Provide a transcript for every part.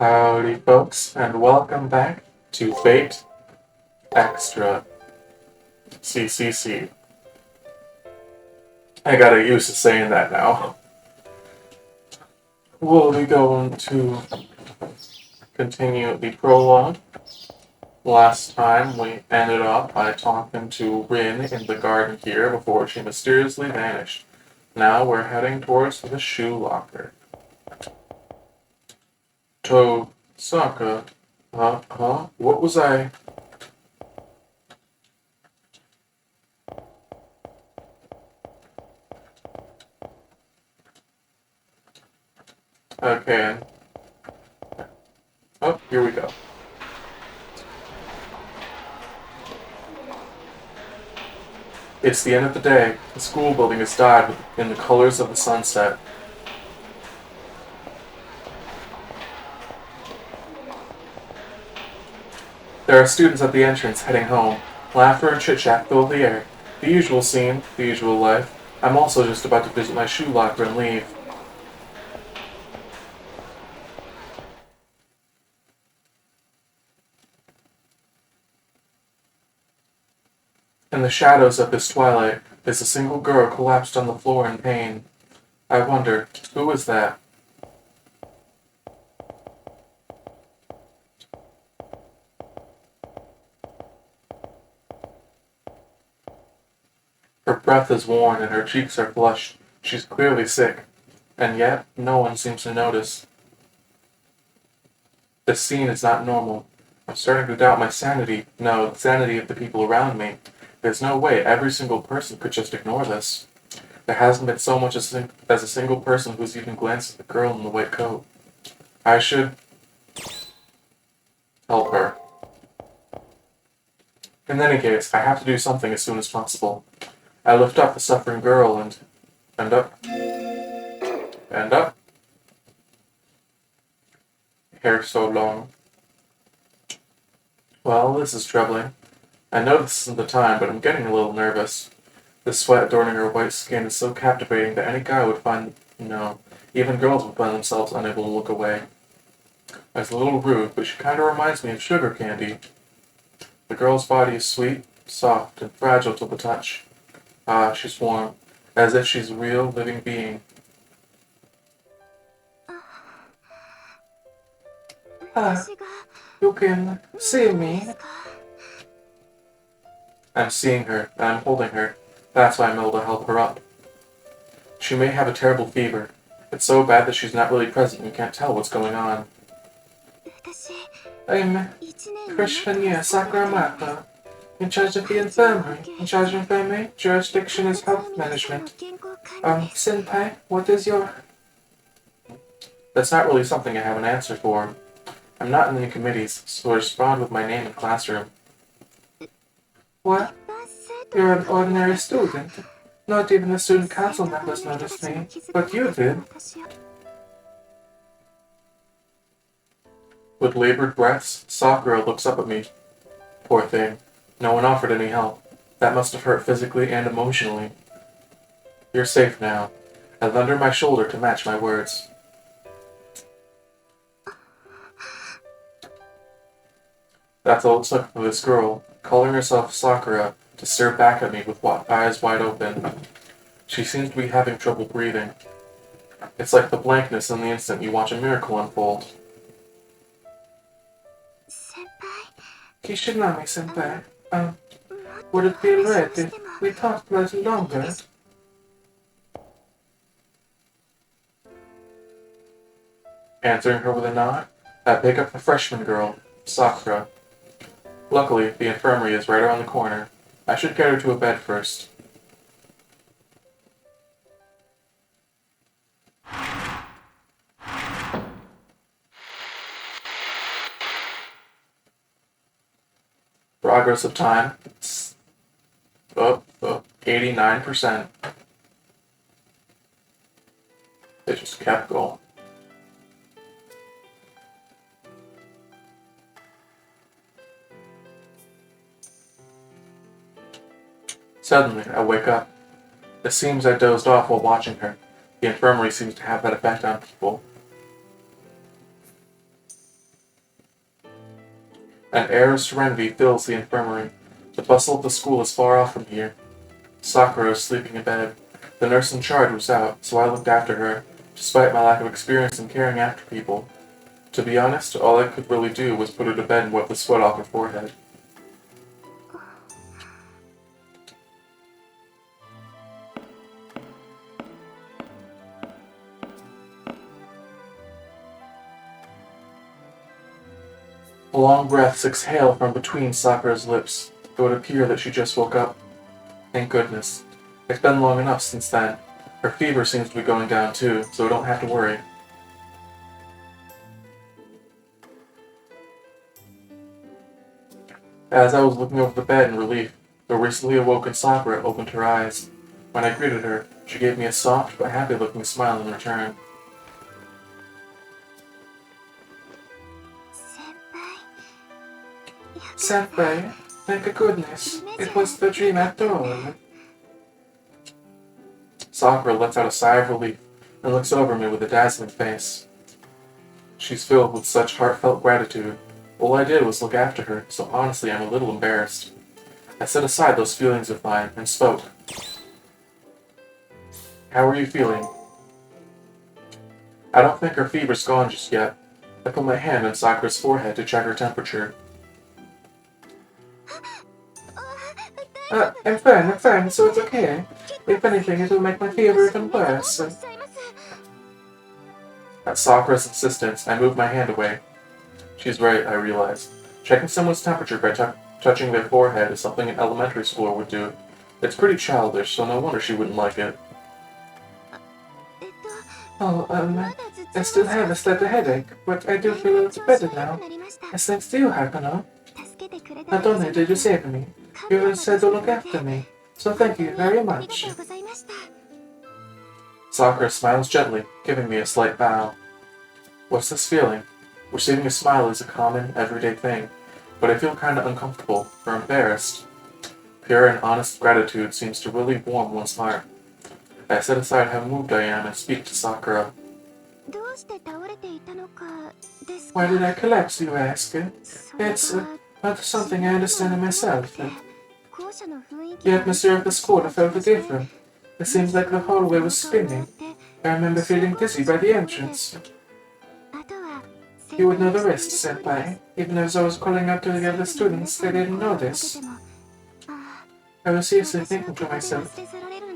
Howdy, folks, and welcome back to Fate Extra CCC. I gotta used to saying that now. We'll be going to continue the prologue. Last time we ended up by talking to Rin in the garden here before she mysteriously vanished. Now we're heading towards the shoe locker. Saka. What was I? Okay. Oh, here we go. It's the end of the day. The school building is dyed in the colors of the sunset. There are students at the entrance heading home. Laughter and chit-chat fill the air. The usual scene, the usual life. I'm also just about to visit my shoe locker and leave. In the shadows of this twilight is a single girl collapsed on the floor in pain. I wonder, who is that? Her breath is worn and her cheeks are flushed. She's clearly sick, and yet no one seems to notice. This scene is not normal. I'm starting to doubt my sanity. No, the sanity of the people around me. There's no way every single person could just ignore this. There hasn't been so much as a single person who's even glanced at the girl in the white coat. I should help her. In any case, I have to do something as soon as possible. I lift up the suffering girl and up. And up. Hair so long. Well, this is troubling. I know this isn't the time, but I'm getting a little nervous. The sweat adorning her white skin is so captivating that any guy would find, even girls would find themselves unable to look away. It's a little rude, but she kind of reminds me of sugar candy. The girl's body is sweet, soft, and fragile to the touch. Ah, she's warm, as if she's a real, living being. Ah, you can see me. I'm seeing her, and I'm holding her. That's why I'm able to help her up. She may have a terrible fever. It's so bad that she's not really present and you can't tell what's going on. I'm freshman year Sakuramata, in charge of the infirmary. In charge of infirmary, jurisdiction is health management. Senpai, what is your... That's not really something I have an answer for. I'm not in any committees, so I respond with my name in classroom. What? You're an ordinary student. Not even the student council members noticed me, but you did. With labored breaths, Sakura looks up at me. Poor thing. No one offered any help. That must have hurt physically and emotionally. You're safe now. I thunder my shoulder to match my words. That's all it took for this girl, calling herself Sakura, to stare back at me with eyes wide open. She seems to be having trouble breathing. It's like the blankness in the instant you watch a miracle unfold. Kishinami-senpai, would it be alright if we talked a little longer? Answering her with a nod, I pick up the freshman girl, Sakura. Luckily, the infirmary is right around the corner. I should get her to a bed first. Progress of time. 89%. They just kept going. Suddenly, I wake up. It seems I dozed off while watching her. The infirmary seems to have that effect on people. An air of serenity fills the infirmary. The bustle of the school is far off from here. Sakura is sleeping in bed. The nurse in charge was out, so I looked after her, despite my lack of experience in caring after people. To be honest, all I could really do was put her to bed and wipe the sweat off her forehead. Long breaths exhale from between Sakura's lips. It would appear that she just woke up. Thank goodness. It's been long enough since then. Her fever seems to be going down too, so we don't have to worry. As I was looking over the bed in relief, the recently awoken Sakura opened her eyes. When I greeted her, she gave me a soft but happy-looking smile in return. Senpai, thank goodness. It was the dream after all. Sakura lets out a sigh of relief and looks over me with a dazzling face. She's filled with such heartfelt gratitude. All I did was look after her, so honestly I'm a little embarrassed. I set aside those feelings of mine and spoke. How are you feeling? I don't think her fever's gone just yet. I put my hand on Sakura's forehead to check her temperature. I'm fine, so it's okay. If anything, it will make my fever even worse. At Sakura's insistence, I moved my hand away. She's right, I realized. Checking someone's temperature by touching their forehead is something an elementary schooler would do. It's pretty childish, so no wonder she wouldn't like it. I still have a slight headache, but I do feel a little better now. Thanks to you, Hakano. Not only did you save me, you said to look after me, so thank you very much. Sakura smiles gently, giving me a slight bow. What's this feeling? Receiving a smile is a common, everyday thing, but I feel kinda uncomfortable, or embarrassed. Pure and honest gratitude seems to really warm one's heart. I set aside how moved I am and speak to Sakura. Why did I collapse, you ask? It's not something I understand myself. The atmosphere of the school felt different. It seems like the hallway was spinning. I remember feeling dizzy by the entrance. You would know the rest, Senpai. Even as I was calling out to the other students, they didn't know this. I was seriously thinking to myself,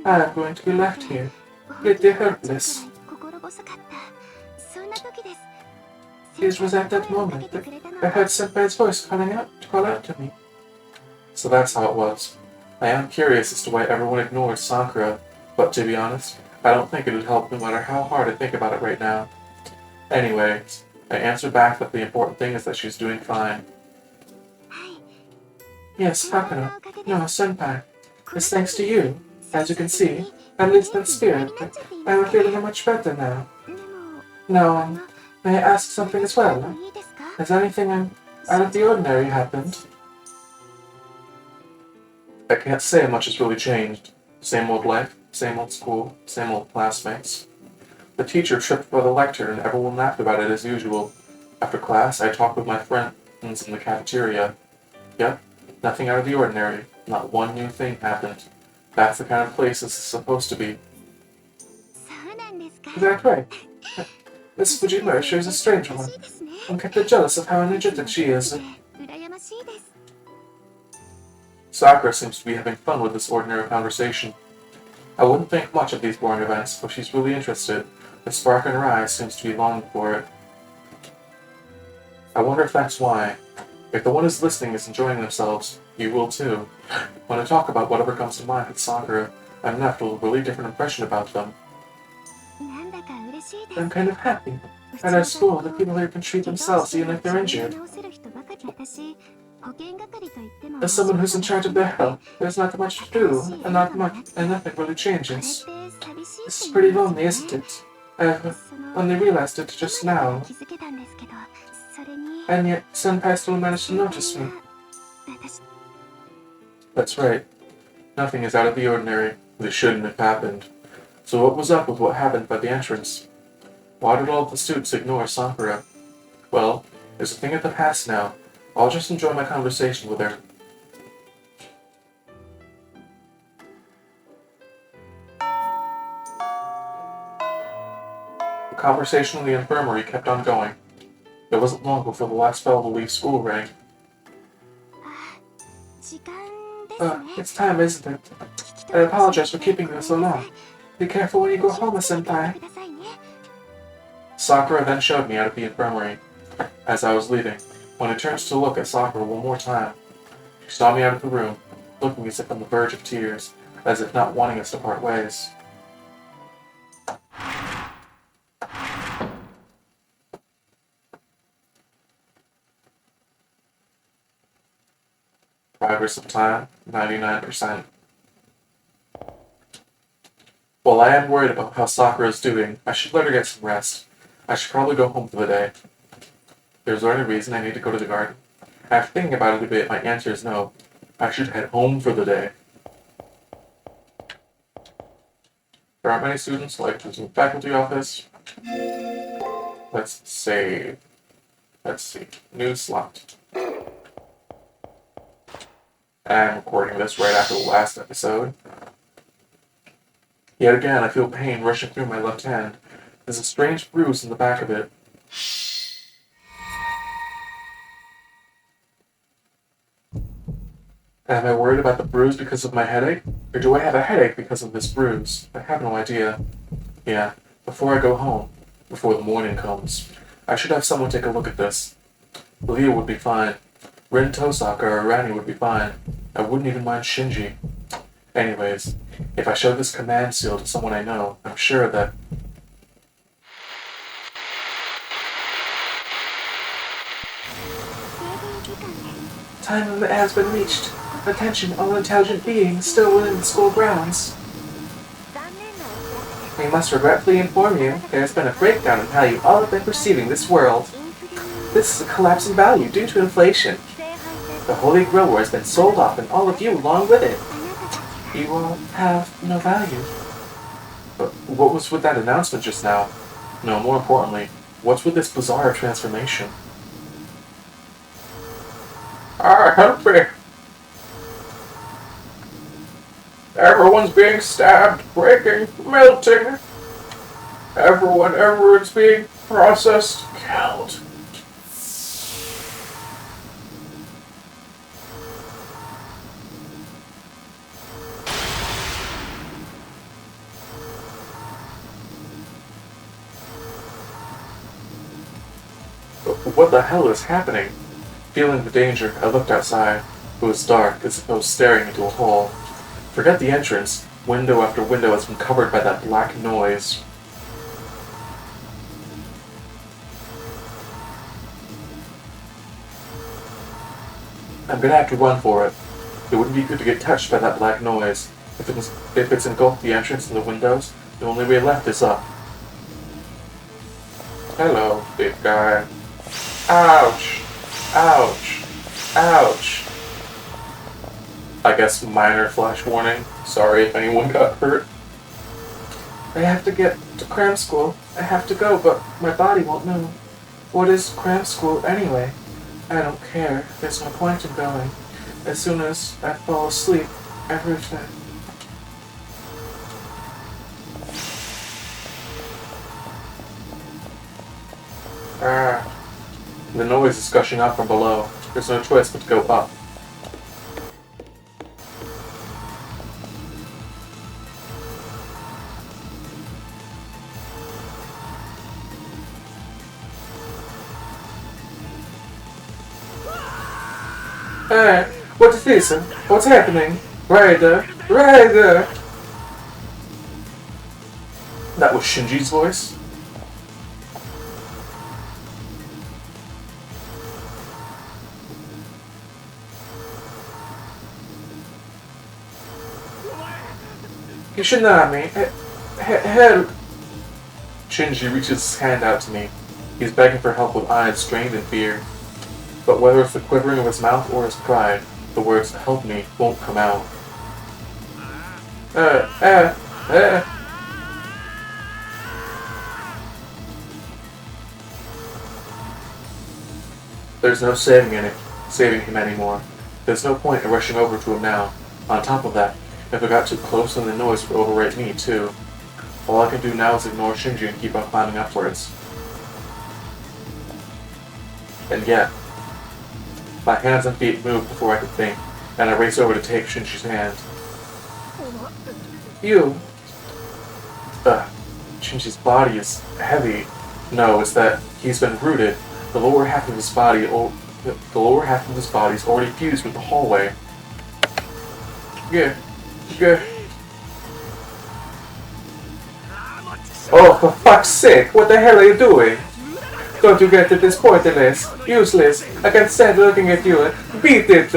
I am going to be left here, completely helpless. It was at that moment that I heard Senpai's voice to call out to me. So that's how it was. I am curious as to why everyone ignores Sakura, but to be honest, I don't think it would help no matter how hard I think about it right now. Anyway, I answered back that the important thing is that she's doing fine. Yes, Hakano. No, Senpai. It's thanks to you. As you can see, at least in spirit, I am feeling much better now. Now, may I ask something as well? Has anything out of the ordinary happened? I can't say much has really changed. Same old life, same old school, same old classmates. The teacher tripped for the lecture and everyone laughed about it as usual. After class, I talked with my friends in the cafeteria. Yep, nothing out of the ordinary. Not one new thing happened. That's the kind of place this is supposed to be. Is that right? Miss Fujimura sure is a strange one. I'm kind of jealous of how energetic she is. Sakura seems to be having fun with this ordinary conversation. I wouldn't think much of these boring events, but she's really interested. The spark in her eyes seems to be longing for it. I wonder if that's why. If the one who's listening is enjoying themselves, you will too. When I talk about whatever comes to mind with Sakura, I'm left with a really different impression about them. I'm kind of happy. At our school, the people here can treat themselves even if they're injured. As someone who's in charge of their health, there's not much to do, and nothing really changes. This is pretty lonely, isn't it? I've only realized it just now. And yet, Senpai still managed to notice me. That's right. Nothing is out of the ordinary. This shouldn't have happened. So what was up with what happened by the entrance? Why did all the students ignore Sakura? Well, it's a thing of the past now. I'll just enjoy my conversation with her. The conversation in the infirmary kept on going. It wasn't long before the last bell to leave school rang. It's time, isn't it? I apologize for keeping you so long. Be careful when you go home, senpai. Sakura then showed me out of the infirmary. As I was leaving, when I turned to look at Sakura one more time, she saw me out of the room, looking as if on the verge of tears, as if not wanting us to part ways. Progress of time, 99%. While I am worried about how Sakura is doing, I should let her get some rest. I should probably go home for the day. There's there any reason I need to go to the garden? After thinking about it a bit, my answer is no. I should head home for the day. There aren't many students like to the faculty office. Let's save. Let's see. New slot. I'm recording this right after the last episode. Yet again, I feel pain rushing through my left hand. There's a strange bruise in the back of it. Am I worried about the bruise because of my headache? Or do I have a headache because of this bruise? I have no idea. Yeah, before I go home, before the morning comes, I should have someone take a look at this. Leah would be fine. Rin Tosaka or Rani would be fine. I wouldn't even mind Shinji. Anyways, if I show this command seal to someone I know, I'm sure that... Time limit has been reached. Attention, all intelligent beings still within the school grounds. We must regretfully inform you, there has been a breakdown in how you all have been perceiving this world. This is a collapse in value due to inflation. The Holy Grower has been sold off and all of you along with it. You all have no value. But what was with that announcement just now? No, more importantly, what's with this bizarre transformation? Help me! Everyone's being stabbed, breaking, melting. Everyone's being processed, killed. What the hell is happening? Feeling the danger, I looked outside. It was dark, as if I was staring into a hole. Forget the entrance. Window after window has been covered by that black noise. I'm gonna have to run for it. It wouldn't be good to get touched by that black noise. If it's engulfed the entrance and the windows, the only way left is up. Hello, big guy. Ouch! Ouch! Ouch! I guess minor flash warning. Sorry if anyone got hurt. I have to get to cram school. I have to go, but my body won't move. What is cram school anyway? I don't care. There's no point in going. As soon as I fall asleep, everything. The noise is gushing up from below. There's no choice but to go up. Hey, what is this? What's happening? Rider! Rider! That was Shinji's voice? Kishinami, help! Shinji reaches his hand out to me. He's begging for help with eyes strained in fear. But whether it's the quivering of his mouth or his pride, the words "help me" won't come out. There's no saving in it. saving him anymore. There's no point in rushing over to him now. On top of that, if I got too close, then the noise would overwrite me, too. All I can do now is ignore Shinji and keep on climbing upwards. And yet, my hands and feet moved before I could think, and I raced over to take Shinji's hand. You! Shinji's body is heavy. No, it's that he's been rooted. The lower half of his body is already fused with the hallway. Yeah. Oh, for fuck's sake, what the hell are you doing? Don't you get it? It's pointless, useless. I can't stand looking at you. Beat it!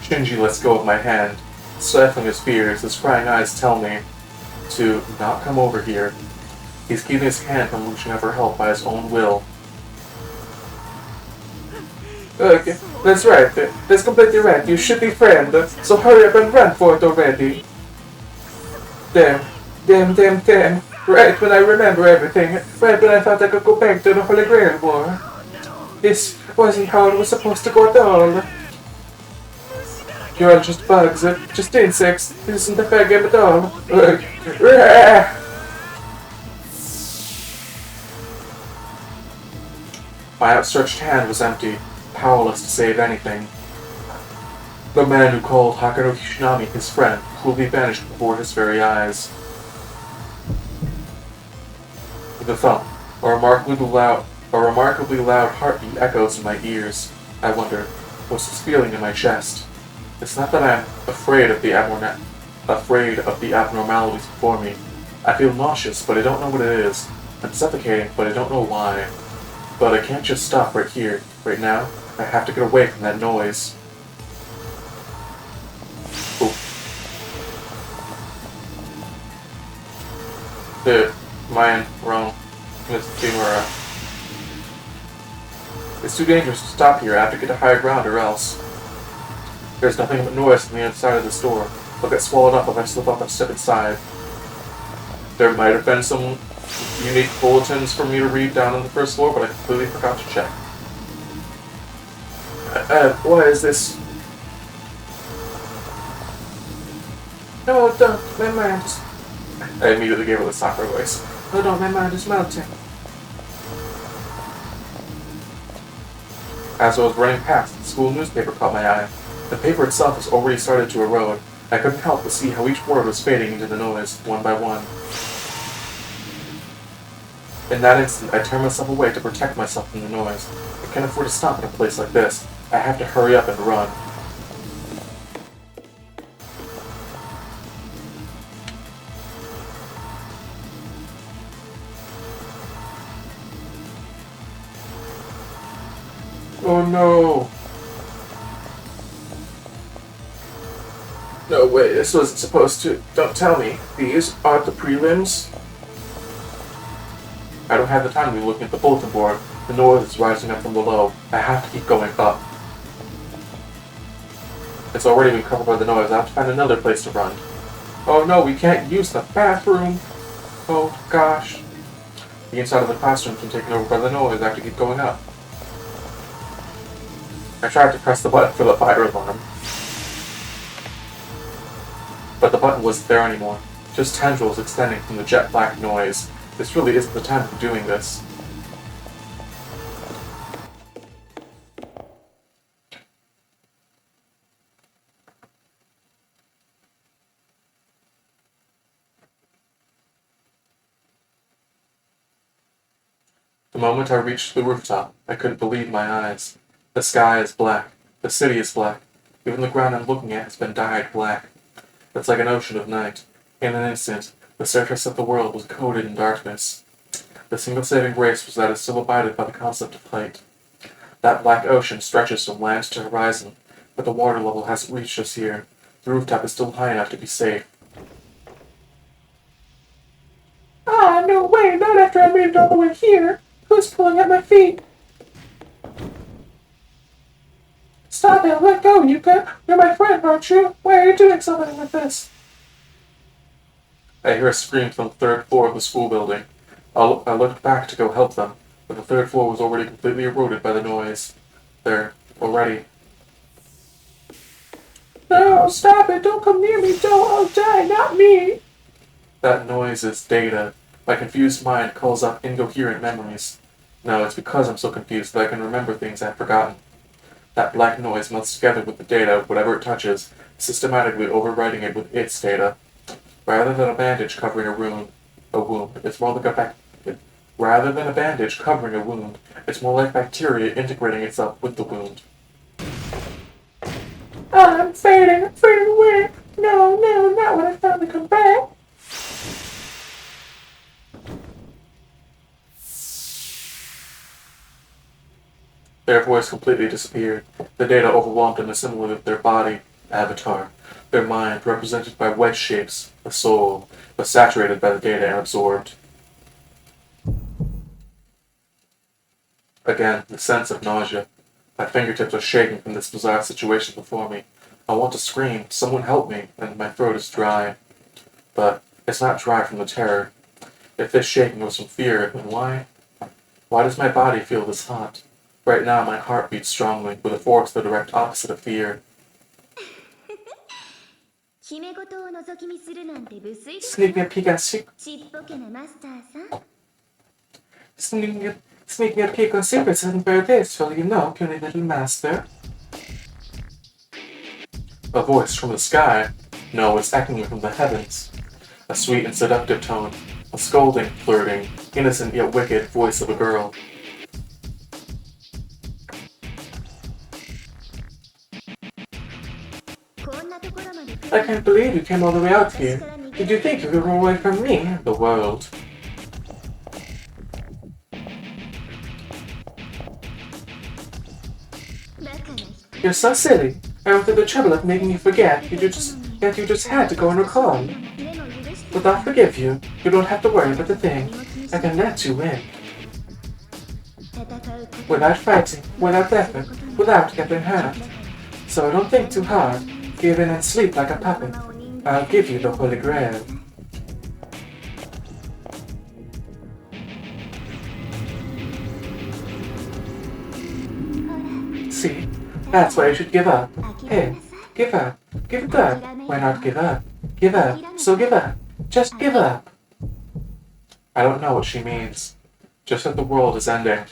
Shinji lets go of my hand. Stifling his fears, his crying eyes tell me to not come over here. He's keeping his hand from reaching out for help by his own will. Okay, that's right. That's completely right. You should be friend. So hurry up and run for it already. Damn. Right when I remember everything. Right when I thought I could go back to the Holy Grail War. This wasn't how it was supposed to go at all. You're all just bugs. Just insects. This isn't a fair game at all. My outstretched hand was empty, powerless to save anything. The man who called Hakano Kishinami his friend cruelly vanished before his very eyes. With a thump, a remarkably loud heartbeat echoes in my ears. I wonder, what's this feeling in my chest? It's not that I'm afraid of the abnormalities before me. I feel nauseous, but I don't know what it is. I'm suffocating, but I don't know why. But I can't just stop right here, right now. I have to get away from that noise. Ooh. Mine, wrong. Miss Kimura. It's too dangerous to stop here. I have to get to higher ground or else. There's nothing but noise on the inside of this door. I'll get swallowed up if I slip up and step inside. There might have been some unique bulletins for me to read down on the first floor, but I completely forgot to check. What is this? No, don't. My mind is... I immediately gave it a soccer voice. Oh no, my mind is melting. As I was running past, the school newspaper caught my eye. The paper itself has already started to erode. I couldn't help but see how each word was fading into the noise, one by one. In that instant, I turned myself away to protect myself from the noise. I can't afford to stop in a place like this. I have to hurry up and run. Oh no! No way, this wasn't supposed to... Don't tell me. These are the prelims? I don't have the time to be looking at the bulletin board. The noise is rising up from below. I have to keep going up. It's already been covered by the noise. I have to find another place to run. Oh no, we can't use the bathroom! Oh gosh. The inside of the classroom's been taken over by the noise. I have to keep going up. I tried to press the button for the fire alarm. But the button wasn't there anymore. Just tendrils extending from the jet black noise. This really isn't the time for doing this. The moment I reached the rooftop, I couldn't believe my eyes. The sky is black. The city is black. Even the ground I'm looking at has been dyed black. It's like an ocean of night. In an instant, the surface of the world was coated in darkness. The single saving grace was that it still abided by the concept of light. That black ocean stretches from land to horizon, but the water level hasn't reached us here. The rooftop is still high enough to be safe. Ah, no way, not after I made it all the way here. Who's pulling at my feet? Stop it, let go, Yuka. You're my friend, aren't you? Why are you doing something like this? I hear a scream from the third floor of the school building. I looked back to go help them, but the third floor was already completely eroded by the noise. They're already... No, stop it! Don't come near me! Don't! I'll die! Not me! That noise is data. My confused mind calls up incoherent memories. No, it's because I'm so confused that I can remember things I've forgotten. That black noise melts together with the data, whatever it touches, systematically overwriting it with its data. Rather than a bandage covering a wound, it's more like rather than a bandage covering a wound, it's more like bacteria integrating itself with the wound. I'm fading away. No, not when I finally come back. Their voice completely disappeared. The data overwhelmed and assimilated their body, avatar. Their mind, represented by wedge shapes, the soul, was saturated by the data and absorbed. Again, the sense of nausea. My fingertips are shaking from this bizarre situation before me. I want to scream, someone help me, and my throat is dry. But it's not dry from the terror. If this shaking was from fear, then why? Why does my body feel this hot? Right now my heart beats strongly, with a force the direct opposite of fear. Sneaking a peek at Sneaking a peek on secrets isn't very tasteful, you know, puny little master. A voice from the sky. No, it's echoing from the heavens. A sweet and seductive tone. A scolding, flirting, innocent yet wicked voice of a girl. I can't believe you came all the way out here. Did you think you could run away from me, the world? You're so silly. I went through the trouble of making you forget, yet you just had to go and recall. But I'll forgive you. You don't have to worry about the thing. I can let you win. Without fighting, without effort, without getting hurt. So don't think too hard. Give in and sleep like a puppet. I'll give you the Holy Grail. See? That's why you should give up. Hey, give up. Give it up. Why not give up? Give up. So give up. Just give up. I don't know what she means. Just that the world is ending.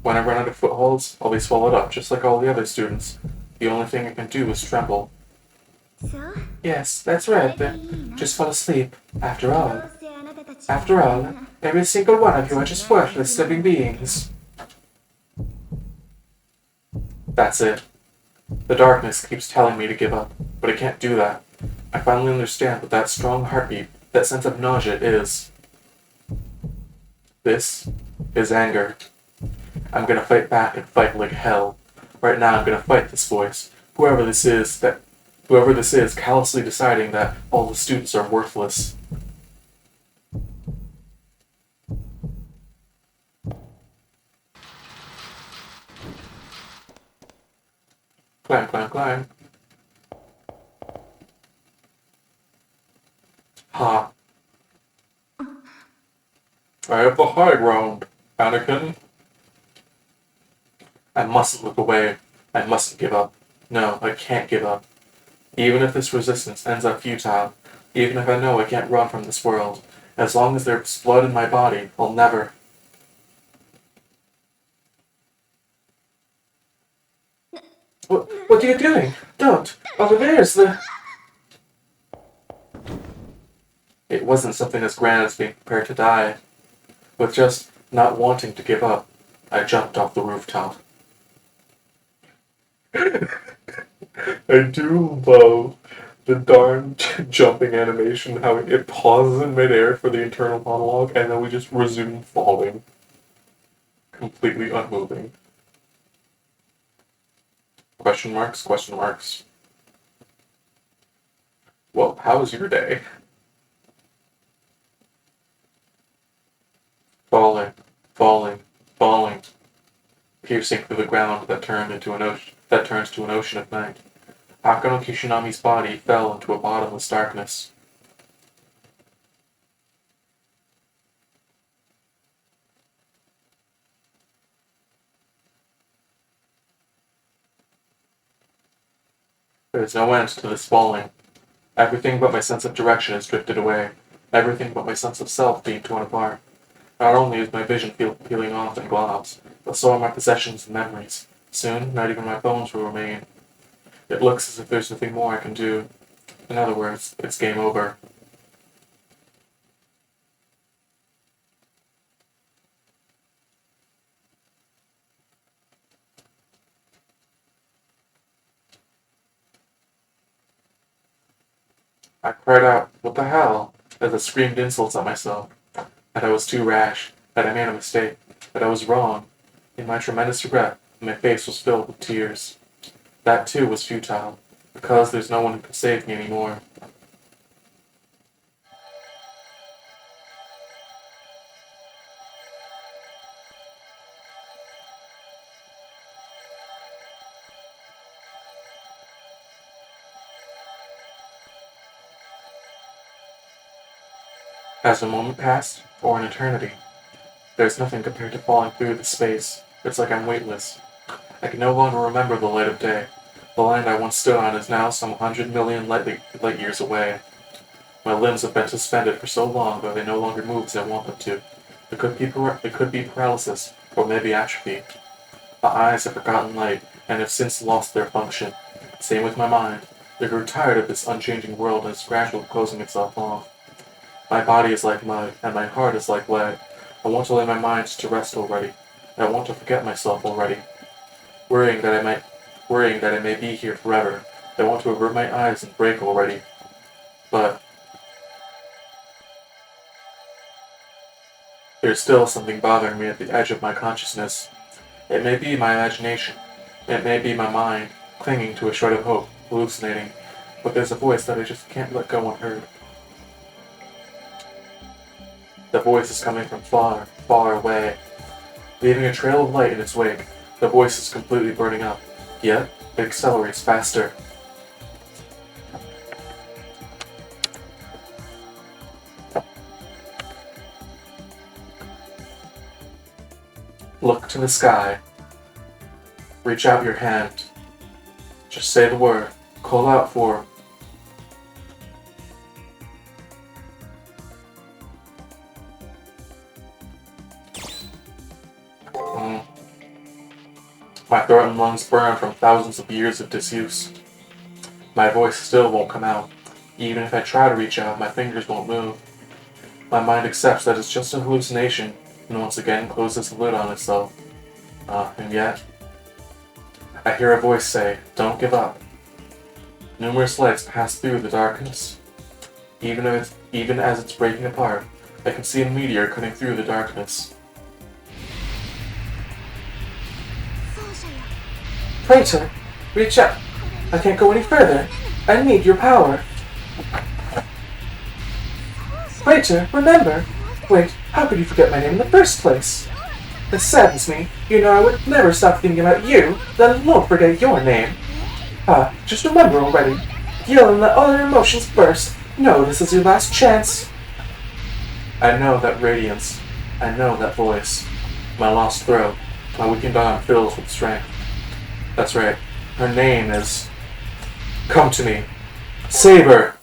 When I run out of footholds, I'll be swallowed up just like all the other students. The only thing I can do is tremble. Yes, that's right. Just fall asleep. After all, every single one of you are just worthless living beings. That's it. The darkness keeps telling me to give up, but I can't do that. I finally understand what that strong heartbeat, that sense of nausea is. This is anger. I'm gonna fight back and fight like hell. Right now I'm gonna fight this voice. Whoever this is callously deciding that all the students are worthless. Climb, climb, climb. Ha. I have the high ground, Anakin. I mustn't look away. I mustn't give up. No, I can't give up. Even if this resistance ends up futile, even if I know I can't run from this world, as long as there's blood in my body, I'll never. What are you doing? Don't! Over there's the... It wasn't something as grand as being prepared to die. With just not wanting to give up, I jumped off the rooftop. I do love the darn jumping animation, how it pauses in midair for the internal monologue, and then we just resume falling. Completely unmoving. Question marks, question marks. Well, how was your day? Falling, falling, falling. Piercing through the ground that turns to an ocean of night. Akano Kishinami's body fell into a bottomless darkness. There's no end to this falling. Everything but my sense of direction has drifted away. Everything but my sense of self being torn apart. Not only is my vision peeling off in globs, but so are my possessions and memories. Soon, not even my bones will remain. It looks as if there's nothing more I can do. In other words, it's game over. I cried out, "What the hell?" as I screamed insults at myself. That I was too rash, that I made a mistake, that I was wrong. In my tremendous regret, my face was filled with tears. That too was futile, because there's no one who can save me anymore. As a moment passed, or an eternity, there's nothing compared to falling through the space. It's like I'm weightless. I can no longer remember the light of day. The land I once stood on is now some 100 million light years away. My limbs have been suspended for so long that they no longer move as I want them to. It could be paralysis, or maybe atrophy. My eyes have forgotten light, and have since lost their function. Same with my mind. It grew tired of this unchanging world and is gradually closing itself off. My body is like mud, and my heart is like lead. I want to lay my mind to rest already. I want to forget myself already. Worrying that I may be here forever. I want to avert my eyes and break already. But there's still something bothering me at the edge of my consciousness. It may be my imagination. It may be my mind, clinging to a shred of hope, hallucinating. But there's a voice that I just can't let go unheard. The voice is coming from far, far away, leaving a trail of light in its wake. The voice is completely burning up, yet it accelerates faster. Look to the sky. Reach out your hand. Just say the word. Call out for. My throat and lungs burn from thousands of years of disuse. My voice still won't come out. Even if I try to reach out, my fingers won't move. My mind accepts that it's just a hallucination and once again closes the lid on itself. And yet, I hear a voice say, "Don't give up." Numerous lights pass through the darkness. Even as it's breaking apart, I can see a meteor cutting through the darkness. Praetor, reach up. I can't go any further. I need your power. Praetor, remember. Wait, how could you forget my name in the first place? This saddens me. You know I would never stop thinking about you, let alone forget your name. Just remember already. Yell and let all your emotions burst. No, this is your last chance. I know that radiance. I know that voice. My lost throat. My weakened arm fills with strength. That's right. Her name is... Come to me. Saber!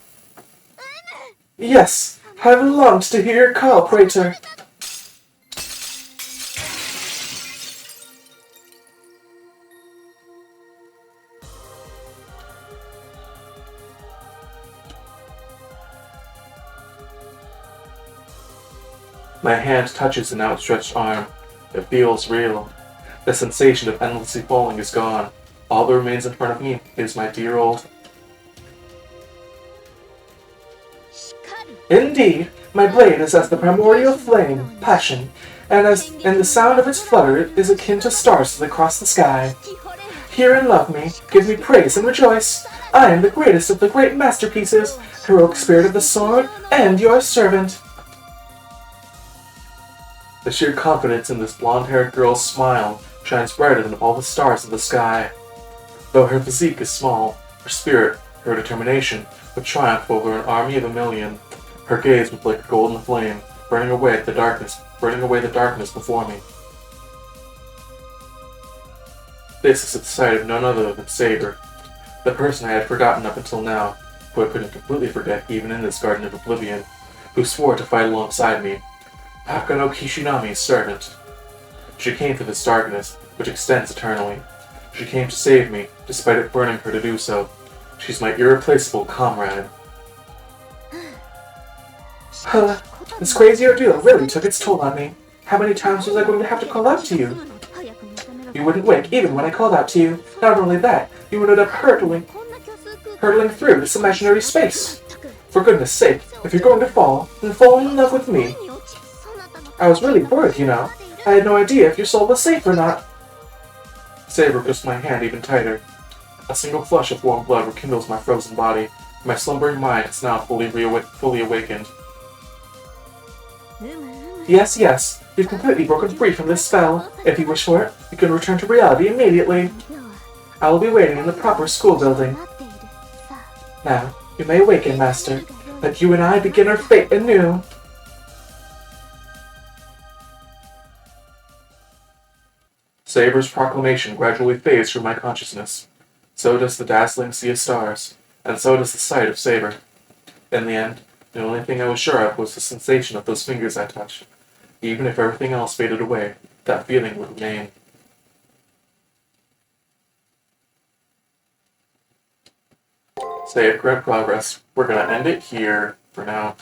Yes, I've longed to hear your call, Praetor. My hand touches an outstretched arm. It feels real. The sensation of endlessly falling is gone. All that remains in front of me is my dear old... Indeed, my blade is as the primordial flame, passion, and the sound of its flutter is akin to stars as they cross the sky. Hear and love me, give me praise and rejoice. I am the greatest of the great masterpieces, heroic spirit of the sword, and your servant. The sheer confidence in this blonde-haired girl's smile shines brighter than all the stars in the sky. Though her physique is small, her spirit, her determination, would triumph over an army of a million. Her gaze was like a golden flame, burning away the darkness before me. This is at the sight of none other than Saber. The person I had forgotten up until now, who I couldn't completely forget even in this Garden of Oblivion, who swore to fight alongside me. Hakano Kishinami's servant. She came through this darkness, which extends eternally. She came to save me, despite it burning her to do so. She's my irreplaceable comrade. This crazy ordeal really took its toll on me. How many times was I going to have to call out to you? You wouldn't wake even when I called out to you. Not only that, you ended up hurtling through this imaginary space. For goodness sake, if you're going to fall, then fall in love with me. I was really worried, you know. I had no idea if your soul was safe or not. Saber grips my hand even tighter. A single flush of warm blood rekindles my frozen body. My slumbering mind is now fully awakened. Yes, you've completely broken free from this spell. If you wish for it, you can return to reality immediately. I will be waiting in the proper school building. Now, you may awaken, Master. Let you and I begin our fate anew. Saber's proclamation gradually fades through my consciousness. So does the dazzling sea of stars, and so does the sight of Saber. In the end, the only thing I was sure of was the sensation of those fingers I touched. Even if everything else faded away, that feeling would remain. Save current progress. We're gonna end it here for now.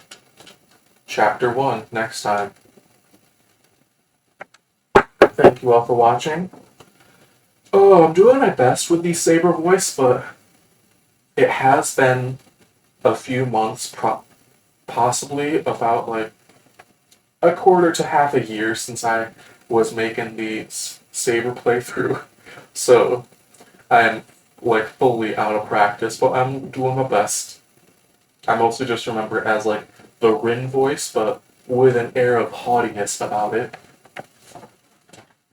Chapter 1 next time. Thank you all for watching. Oh, I'm doing my best with the Saber voice, but it has been a few months, possibly about like a quarter to half a year since I was making the Saber playthrough. So I'm like fully out of practice, but I'm doing my best. I mostly just remember it as like the Rin voice, but with an air of haughtiness about it.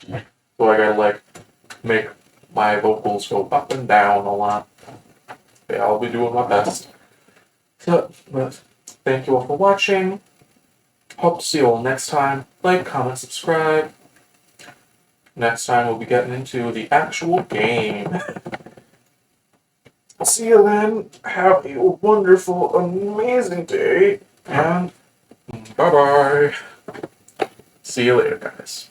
So I gotta like make my vocals go up and down a lot. Yeah, I'll be doing my best. So, but thank you all for watching. Hope to see you all next time. Like, comment, subscribe. Next time we'll be getting into the actual game. See you then. Have a wonderful, amazing day. And bye-bye. See you later, guys.